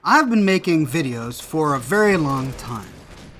I've been making videos for a very long time.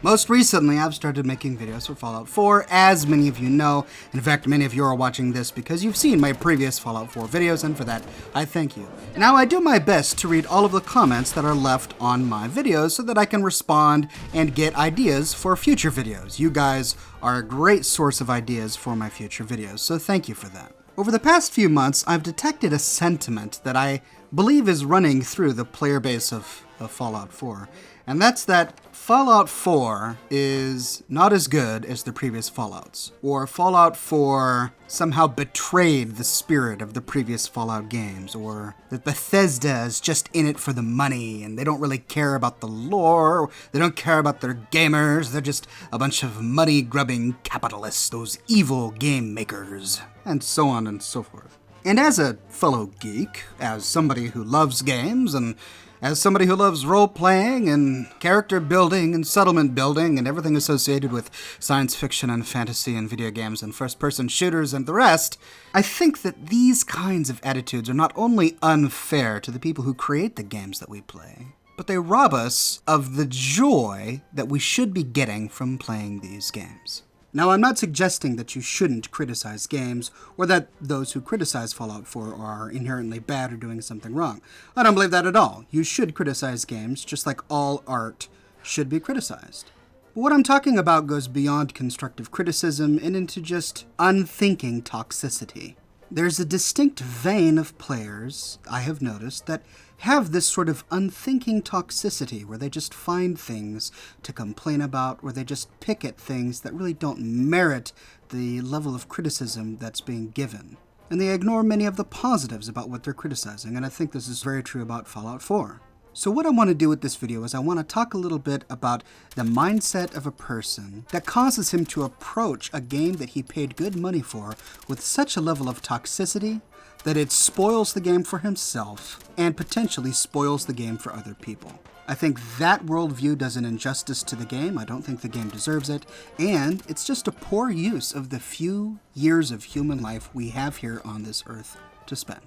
Most recently, I've started making videos for Fallout 4, as many of you know. In fact, many of you are watching this because you've seen my previous Fallout 4 videos, and for that, I thank you. Now, I do my best to read all of the comments that are left on my videos so that I can respond and get ideas for future videos. You guys are a great source of ideas for my future videos, so thank you for that. Over the past few months, I've detected a sentiment that I believe is running through the player base of Fallout 4, and that's that Fallout 4 is not as good as the previous Fallouts, or Fallout 4 somehow betrayed the spirit of the previous Fallout games, or that Bethesda is just in it for the money and they don't really care about the lore, they don't care about their gamers, they're just a bunch of money-grubbing capitalists, those evil game makers, and so on and so forth. And as a fellow geek, as somebody who loves games, and as somebody who loves role-playing and character building and settlement building and everything associated with science fiction and fantasy and video games and first-person shooters and the rest, I think that these kinds of attitudes are not only unfair to the people who create the games that we play, but they rob us of the joy that we should be getting from playing these games. Now, I'm not suggesting that you shouldn't criticize games, or that those who criticize Fallout 4 are inherently bad or doing something wrong. I don't believe that at all. You should criticize games, just like all art should be criticized. But what I'm talking about goes beyond constructive criticism and into just unthinking toxicity. There's a distinct vein of players, I have noticed, that have this sort of unthinking toxicity where they just find things to complain about, where they just pick at things that really don't merit the level of criticism that's being given. And they ignore many of the positives about what they're criticizing, and I think this is very true about Fallout 4. So what I want to do with this video is I want to talk a little bit about the mindset of a person that causes him to approach a game that he paid good money for with such a level of toxicity that it spoils the game for himself and potentially spoils the game for other people. I think that worldview does an injustice to the game. I don't think the game deserves it, and it's just a poor use of the few years of human life we have here on this earth to spend.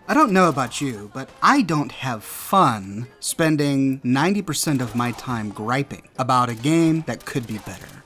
I don't know about you, but I don't have fun spending 90% of my time griping about a game that could be better.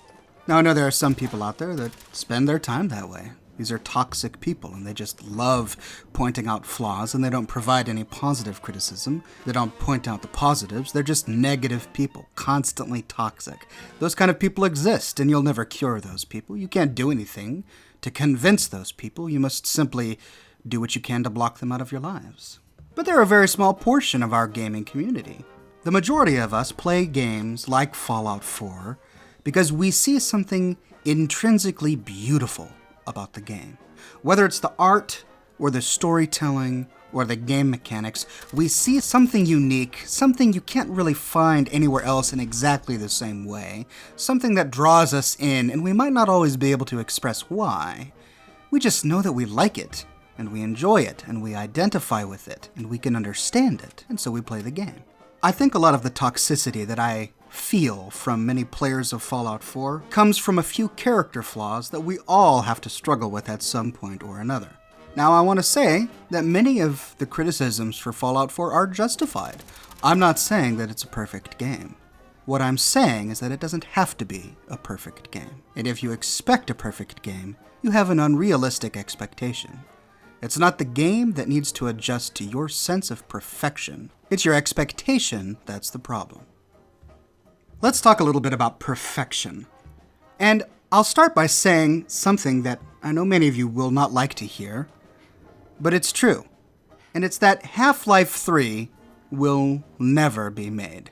Now, I know there are some people out there that spend their time that way. These are toxic people, and they just love pointing out flaws, and they don't provide any positive criticism. They don't point out the positives. They're just negative people, constantly toxic. Those kind of people exist, and you'll never cure those people. You can't do anything to convince those people. You must simply do what you can to block them out of your lives. But they're a very small portion of our gaming community. The majority of us play games like Fallout 4 because we see something intrinsically beautiful about the game. Whether it's the art or the storytelling or the game mechanics, we see something unique, something you can't really find anywhere else in exactly the same way, something that draws us in, and we might not always be able to express why. We just know that we like it, and we enjoy it, and we identify with it, and we can understand it, and so we play the game. I think a lot of the toxicity that I feel from many players of Fallout 4 comes from a few character flaws that we all have to struggle with at some point or another. Now, I want to say that many of the criticisms for Fallout 4 are justified. I'm not saying that it's a perfect game. What I'm saying is that it doesn't have to be a perfect game. And if you expect a perfect game, you have an unrealistic expectation. It's not the game that needs to adjust to your sense of perfection. It's your expectation that's the problem. Let's talk a little bit about perfection. And I'll start by saying something that I know many of you will not like to hear, but it's true. And it's that Half-Life 3 will never be made.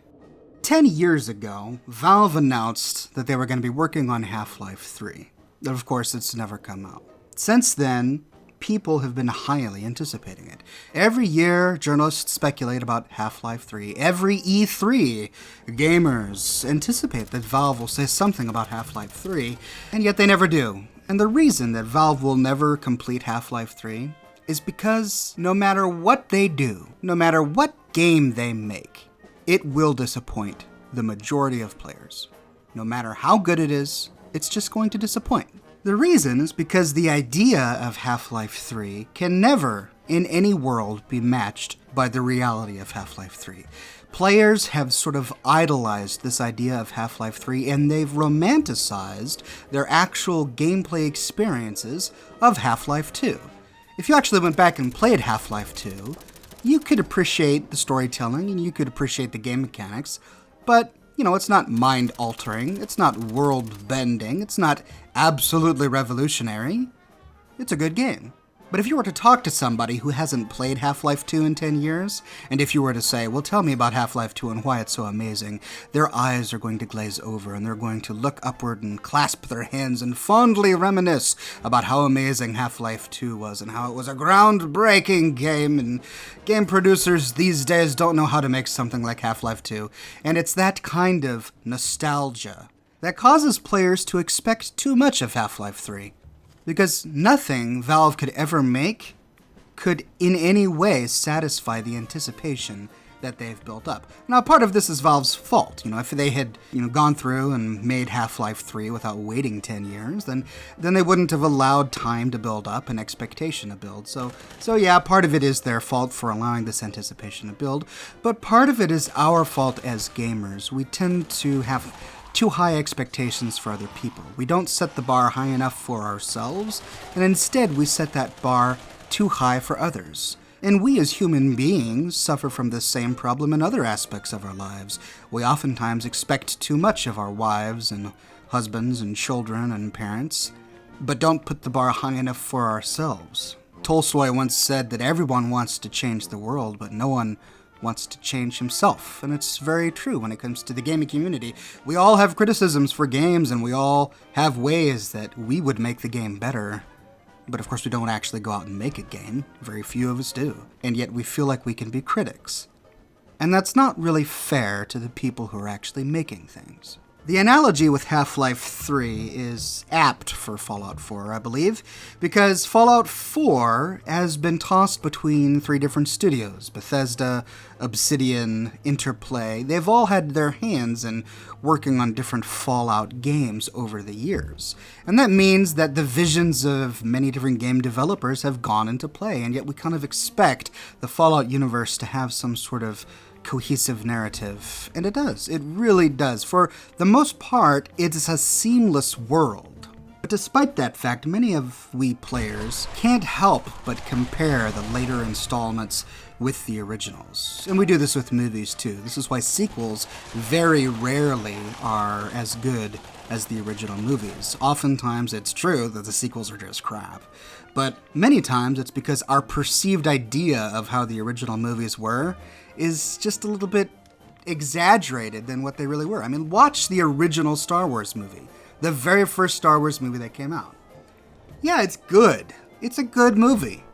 10 years ago, Valve announced that they were going to be working on Half-Life 3. Of course, it's never come out. Since then, people have been highly anticipating it. Every year, journalists speculate about Half-Life 3. Every E3, gamers anticipate that Valve will say something about Half-Life 3, and yet they never do. And the reason that Valve will never complete Half-Life 3 is because no matter what they do, no matter what game they make, it will disappoint the majority of players. No matter how good it is, it's just going to disappoint. The reason is because the idea of Half-Life 3 can never in any world be matched by the reality of Half-Life 3. Players have sort of idolized this idea of Half-Life 3, and they've romanticized their actual gameplay experiences of Half-Life 2. If you actually went back and played Half-Life 2, you could appreciate the storytelling and you could appreciate the game mechanics, but, it's not mind-altering, it's not world-bending, it's not absolutely revolutionary. It's a good game. But if you were to talk to somebody who hasn't played Half-Life 2 in 10 years, and if you were to say, well, tell me about Half-Life 2 and why it's so amazing, their eyes are going to glaze over and they're going to look upward and clasp their hands and fondly reminisce about how amazing Half-Life 2 was and how it was a groundbreaking game, and game producers these days don't know how to make something like Half-Life 2. And it's that kind of nostalgia that causes players to expect too much of Half-Life 3. Because nothing Valve could ever make could in any way satisfy the anticipation that they've built up. Now, part of this is Valve's fault. If they had, gone through and made Half-Life 3 without waiting 10 years, then they wouldn't have allowed time to build up and expectation to build. So yeah, part of it is their fault for allowing this anticipation to build, but part of it is our fault as gamers. We tend to have too high expectations for other people. We don't set the bar high enough for ourselves, and instead we set that bar too high for others. And we as human beings suffer from this same problem in other aspects of our lives. We oftentimes expect too much of our wives and husbands and children and parents, but don't put the bar high enough for ourselves. Tolstoy once said that everyone wants to change the world, but no one wants to change himself. And it's very true when it comes to the gaming community. We all have criticisms for games, and we all have ways that we would make the game better. But of course we don't actually go out and make a game. Very few of us do. And yet we feel like we can be critics. And that's not really fair to the people who are actually making things. The analogy with Half-Life 3 is apt for Fallout 4, I believe, because Fallout 4 has been tossed between 3 different studios: Bethesda, Obsidian, Interplay. They've all had their hands in working on different Fallout games over the years. And that means that the visions of many different game developers have gone into play, and yet we kind of expect the Fallout universe to have some sort of cohesive narrative, and it does. It really does. For the most part, it is a seamless world. But despite that fact, many of we players can't help but compare the later installments with the originals. And we do this with movies too. This is why sequels very rarely are as good as the original movies. Oftentimes it's true that the sequels are just crap, but many times it's because our perceived idea of how the original movies were is just a little bit exaggerated than what they really were. I mean, watch the original Star Wars movie, the very first Star Wars movie that came out. Yeah, it's good. It's a good movie.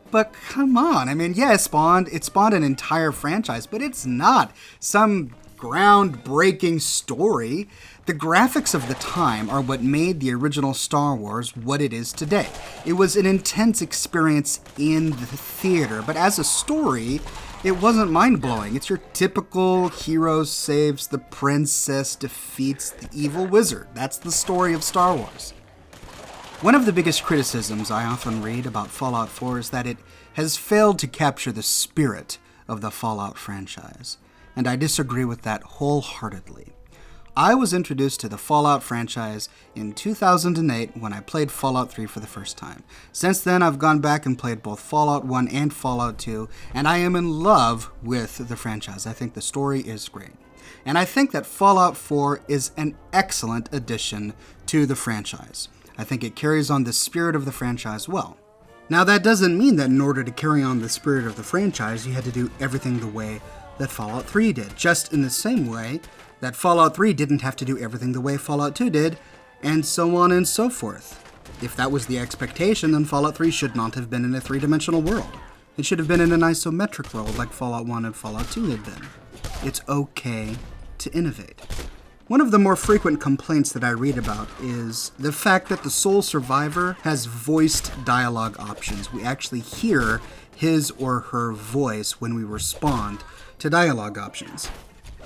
But come on, I mean, yeah, it spawned an entire franchise, but it's not some groundbreaking story. The graphics of the time are what made the original Star Wars what it is today. It was an intense experience in the theater, but as a story, it wasn't mind-blowing. It's your typical hero saves the princess, defeats the evil wizard. That's the story of Star Wars. One of the biggest criticisms I often read about Fallout 4 is that it has failed to capture the spirit of the Fallout franchise, and I disagree with that wholeheartedly. I was introduced to the Fallout franchise in 2008 when I played Fallout 3 for the first time. Since then, I've gone back and played both Fallout 1 and Fallout 2, and I am in love with the franchise. I think the story is great. And I think that Fallout 4 is an excellent addition to the franchise. I think it carries on the spirit of the franchise well. Now, that doesn't mean that in order to carry on the spirit of the franchise, you had to do everything the way that Fallout 3 did, just in the same way that Fallout 3 didn't have to do everything the way Fallout 2 did, and so on and so forth. If that was the expectation, then Fallout 3 should not have been in a three-dimensional world. It should have been in an isometric world like Fallout 1 and Fallout 2 had been. It's okay to innovate. One of the more frequent complaints that I read about is the fact that the sole survivor has voiced dialogue options. We actually hear his or her voice when we respond to dialogue options.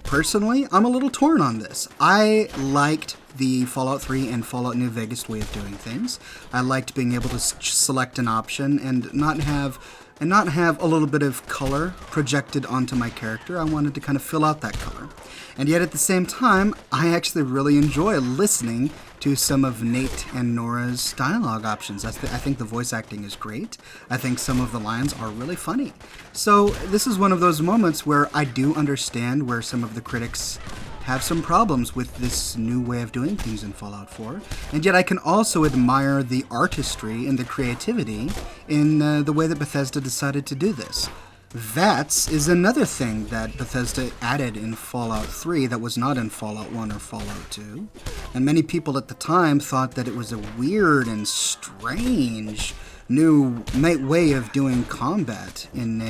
Personally, I'm a little torn on this. I liked the Fallout 3 and Fallout New Vegas way of doing things. I liked being able to select an option and not have and not have a little bit of color projected onto my character. I wanted to kind of fill out that color. And yet at the same time, I actually really enjoy listening to some of Nate and Nora's dialogue options. I think the voice acting is great. I think some of the lines are really funny. So this is one of those moments where I do understand where some of the critics have some problems with this new way of doing things in Fallout 4, and yet I can also admire the artistry and the creativity in the way that Bethesda decided to do this. VATS is another thing that Bethesda added in Fallout 3 that was not in Fallout 1 or Fallout 2, and many people at the time thought that it was a weird and strange new way of doing combat in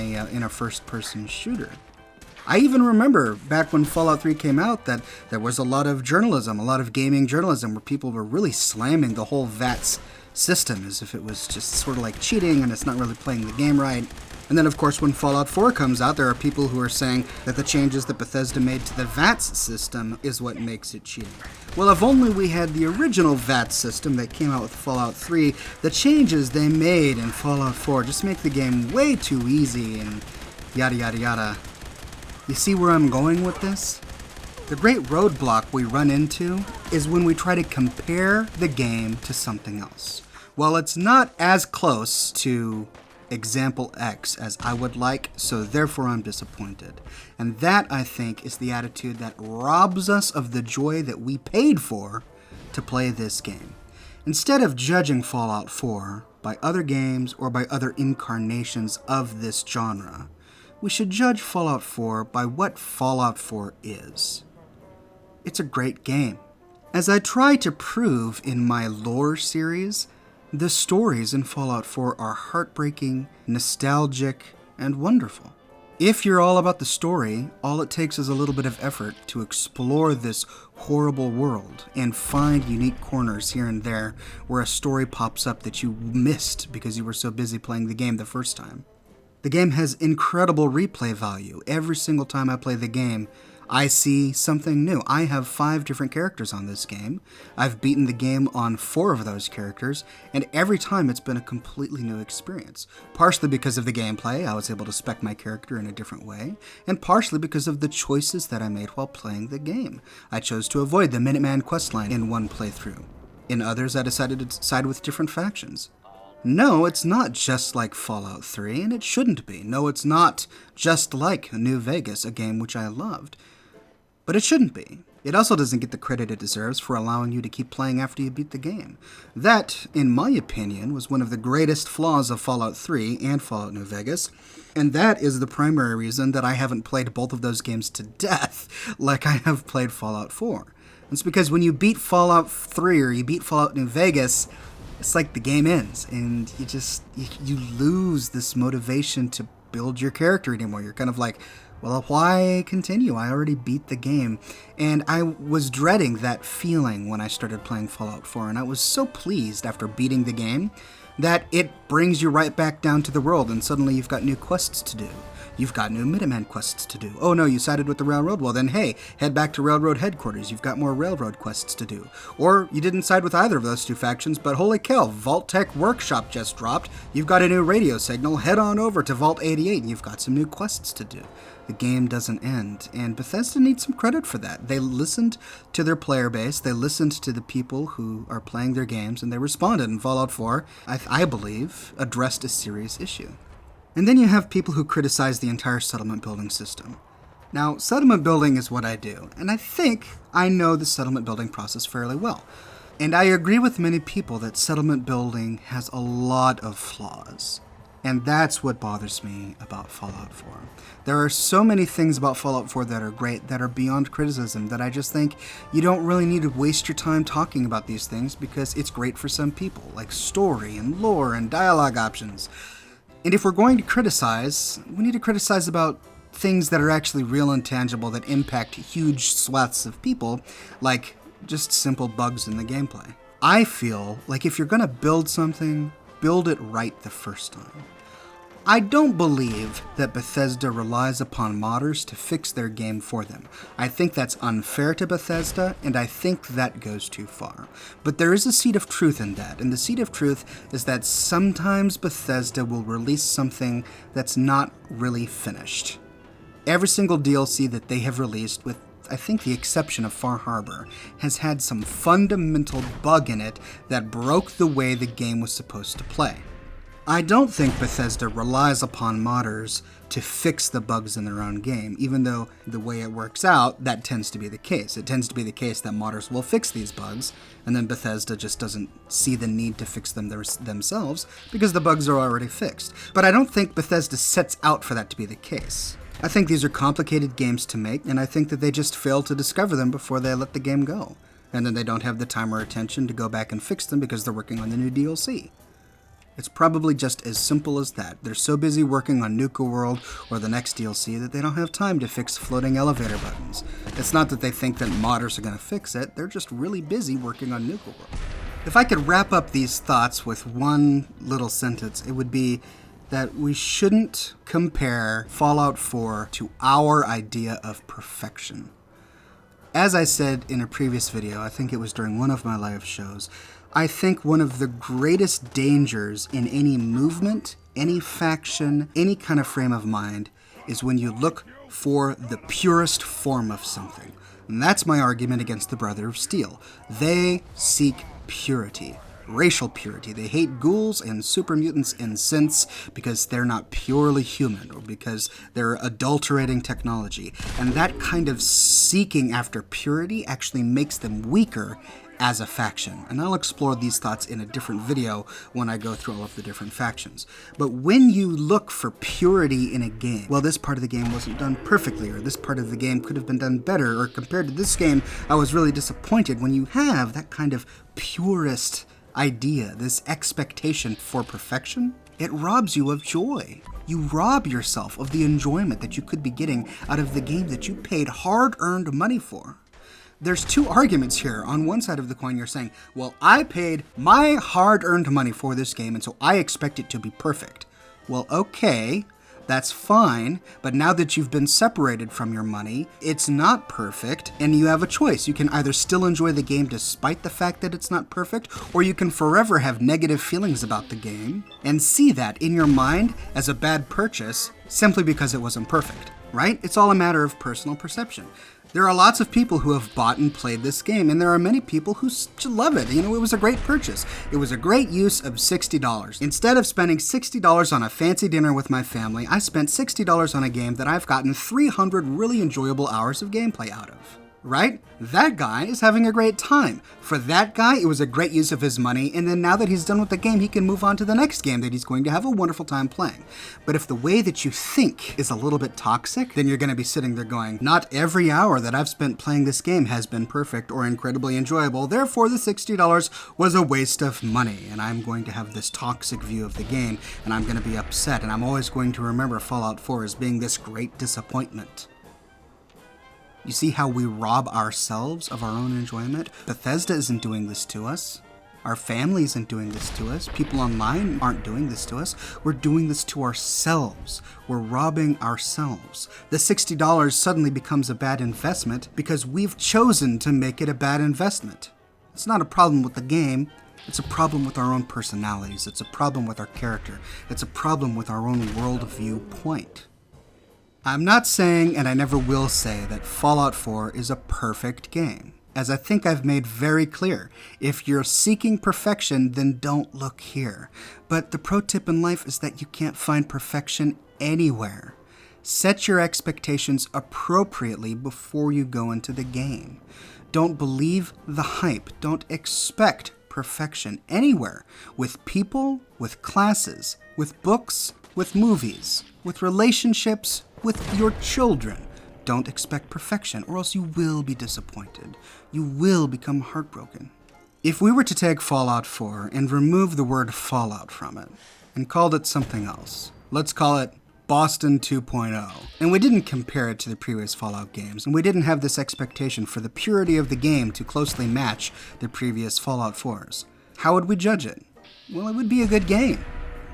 a first-person shooter. I even remember back when Fallout 3 came out that there was a lot of journalism, a lot of gaming journalism, where people were really slamming the whole VATS system as if it was just sort of like cheating and it's not really playing the game right. And then, of course, when Fallout 4 comes out, there are people who are saying that the changes that Bethesda made to the VATS system is what makes it cheating. Well, if only we had the original VATS system that came out with Fallout 3, the changes they made in Fallout 4 just make the game way too easy and yada yada yada. You see where I'm going with this? The great roadblock we run into is when we try to compare the game to something else. Well, it's not as close to example X as I would like, so therefore I'm disappointed. And that, I think, is the attitude that robs us of the joy that we paid for to play this game. Instead of judging Fallout 4 by other games or by other incarnations of this genre, we should judge Fallout 4 by what Fallout 4 is. It's a great game. As I try to prove in my lore series, the stories in Fallout 4 are heartbreaking, nostalgic, and wonderful. If you're all about the story, all it takes is a little bit of effort to explore this horrible world and find unique corners here and there where a story pops up that you missed because you were so busy playing the game the first time. The game has incredible replay value. Every single time I play the game, I see something new. I have 5 different characters on this game. I've beaten the game on 4 of those characters, and every time it's been a completely new experience. Partially because of the gameplay, I was able to spec my character in a different way, and partially because of the choices that I made while playing the game. I chose to avoid the Minuteman questline in one playthrough. In others, I decided to side with different factions. No, it's not just like Fallout 3, and it shouldn't be. No, it's not just like New Vegas, a game which I loved. But it shouldn't be. It also doesn't get the credit it deserves for allowing you to keep playing after you beat the game. That, in my opinion, was one of the greatest flaws of Fallout 3 and Fallout New Vegas, and that is the primary reason that I haven't played both of those games to death like I have played Fallout 4. It's because when you beat Fallout 3 or you beat Fallout New Vegas, it's like the game ends, and you lose this motivation to build your character anymore. You're kind of like, well, why continue? I already beat the game. And I was dreading that feeling when I started playing Fallout 4, and I was so pleased after beating the game that it brings you right back down to the world, and suddenly you've got new quests to do. You've got new Minuteman quests to do. Oh no, you sided with the Railroad? Well then, hey, head back to Railroad headquarters. You've got more Railroad quests to do. Or you didn't side with either of those 2 factions, but holy cow, Vault Tech Workshop just dropped. You've got a new radio signal. Head on over to Vault 88 and you've got some new quests to do. The game doesn't end, and Bethesda needs some credit for that. They listened to their player base, they listened to the people who are playing their games, and they responded, and Fallout 4, I believe, addressed a serious issue. And then you have people who criticize the entire settlement building system. Now, settlement building is what I do, and I think I know the settlement building process fairly well. And I agree with many people that settlement building has a lot of flaws. And that's what bothers me about Fallout 4. There are so many things about Fallout 4 that are great, that are beyond criticism, that I just think you don't really need to waste your time talking about these things because it's great for some people, like story and lore and dialogue options. And if we're going to criticize, we need to criticize about things that are actually real and tangible that impact huge swaths of people, like just simple bugs in the gameplay. I feel like if you're going to build something, build it right the first time. I don't believe that Bethesda relies upon modders to fix their game for them. I think that's unfair to Bethesda, and I think that goes too far. But there is a seed of truth in that, and the seed of truth is that sometimes Bethesda will release something that's not really finished. Every single DLC that they have released, with I think the exception of Far Harbor, has had some fundamental bug in it that broke the way the game was supposed to play. I don't think Bethesda relies upon modders to fix the bugs in their own game, even though the way it works out, that tends to be the case. It tends to be the case that modders will fix these bugs, and then Bethesda just doesn't see the need to fix them themselves because the bugs are already fixed. But I don't think Bethesda sets out for that to be the case. I think these are complicated games to make, and I think that they just fail to discover them before they let the game go. And then they don't have the time or attention to go back and fix them because they're working on the new DLC. It's probably just as simple as that. They're so busy working on Nuka World or the next DLC that they don't have time to fix floating elevator buttons. It's not that they think that modders are going to fix it, they're just really busy working on Nuka World. If I could wrap up these thoughts with one little sentence, it would be that we shouldn't compare Fallout 4 to our idea of perfection. As I said in a previous video, I think it was during one of my live shows, I think one of the greatest dangers in any movement, any faction, any kind of frame of mind is when you look for the purest form of something. And that's my argument against the Brother of Steel. They seek purity. Racial purity. They hate ghouls and super mutants and synths because they're not purely human or because they're adulterating technology. And that kind of seeking after purity actually makes them weaker as a faction. And I'll explore these thoughts in a different video when I go through all of the different factions. But when you look for purity in a game, well, this part of the game wasn't done perfectly, or this part of the game could have been done better, or compared to this game, I was really disappointed. When you have that kind of purist idea, this expectation for perfection, it robs you of joy. You rob yourself of the enjoyment that you could be getting out of the game that you paid hard-earned money for. There's two arguments here. On one side of the coin, you're saying, well, I paid my hard-earned money for this game, and so I expect it to be perfect. Well, okay, that's fine, but now that you've been separated from your money, it's not perfect, and you have a choice. You can either still enjoy the game despite the fact that it's not perfect, or you can forever have negative feelings about the game and see that in your mind as a bad purchase simply because it wasn't perfect, right? It's all a matter of personal perception. There are lots of people who have bought and played this game, and there are many people who love it. You know, it was a great purchase. It was a great use of $60. Instead of spending $60 on a fancy dinner with my family, I spent $60 on a game that I've gotten 300 really enjoyable hours of gameplay out of. Right? That guy is having a great time. For that guy, it was a great use of his money, and then now that he's done with the game, he can move on to the next game that he's going to have a wonderful time playing. But if the way that you think is a little bit toxic, then you're going to be sitting there going, not every hour that I've spent playing this game has been perfect or incredibly enjoyable, therefore the $60 was a waste of money, and I'm going to have this toxic view of the game, and I'm going to be upset, and I'm always going to remember Fallout 4 as being this great disappointment. You see how we rob ourselves of our own enjoyment? Bethesda isn't doing this to us. Our family isn't doing this to us. People online aren't doing this to us. We're doing this to ourselves. We're robbing ourselves. The $60 suddenly becomes a bad investment because we've chosen to make it a bad investment. It's not a problem with the game. It's a problem with our own personalities. It's a problem with our character. It's a problem with our own worldview point. I'm not saying, and I never will say, that Fallout 4 is a perfect game. As I think I've made very clear, if you're seeking perfection, then don't look here. But the pro tip in life is that you can't find perfection anywhere. Set your expectations appropriately before you go into the game. Don't believe the hype. Don't expect perfection anywhere. With people, with classes, with books, with movies, with relationships, with your children. Don't expect perfection, or else you will be disappointed. You will become heartbroken. If we were to take Fallout 4 and remove the word Fallout from it, and called it something else, let's call it Boston 2.0, and we didn't compare it to the previous Fallout games, and we didn't have this expectation for the purity of the game to closely match the previous Fallout 4s, how would we judge it? Well, it would be a good game.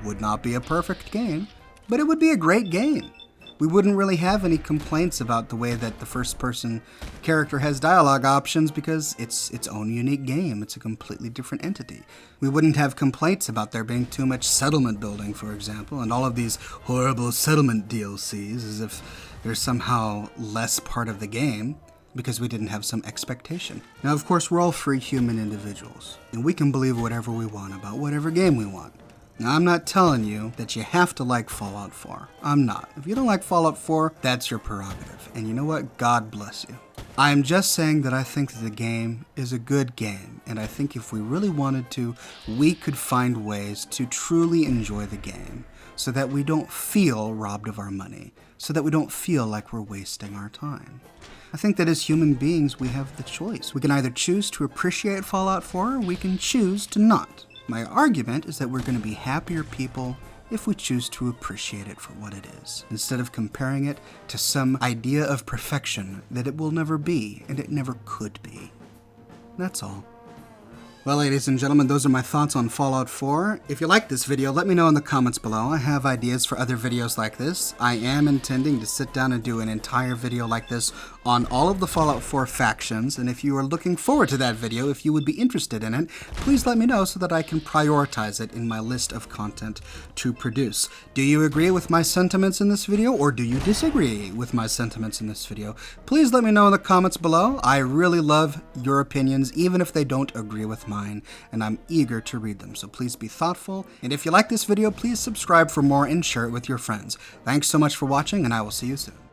Would not be a perfect game, but it would be a great game. We wouldn't really have any complaints about the way that the first-person character has dialogue options because it's its own unique game. It's a completely different entity. We wouldn't have complaints about there being too much settlement building, for example, and all of these horrible settlement DLCs as if they're somehow less part of the game because we didn't have some expectation. Now, of course, we're all free human individuals, and we can believe whatever we want about whatever game we want. Now, I'm not telling you that you have to like Fallout 4. I'm not. If you don't like Fallout 4, that's your prerogative. And you know what? God bless you. I am just saying that I think that the game is a good game, and I think if we really wanted to, we could find ways to truly enjoy the game so that we don't feel robbed of our money, so that we don't feel like we're wasting our time. I think that as human beings, we have the choice. We can either choose to appreciate Fallout 4 or we can choose to not. My argument is that we're going to be happier people if we choose to appreciate it for what it is, instead of comparing it to some idea of perfection that it will never be and it never could be. That's all. Well, ladies and gentlemen, those are my thoughts on Fallout 4. If you like this video, let me know in the comments below. I have ideas for other videos like this. I am intending to sit down and do an entire video like this on all of the Fallout 4 factions, and if you are looking forward to that video, if you would be interested in it, please let me know so that I can prioritize it in my list of content to produce. Do you agree with my sentiments in this video, or do you disagree with my sentiments in this video? Please let me know in the comments below. I really love your opinions, even if they don't agree with mine, and I'm eager to read them, so please be thoughtful. And if you like this video, please subscribe for more and share it with your friends. Thanks so much for watching, and I will see you soon.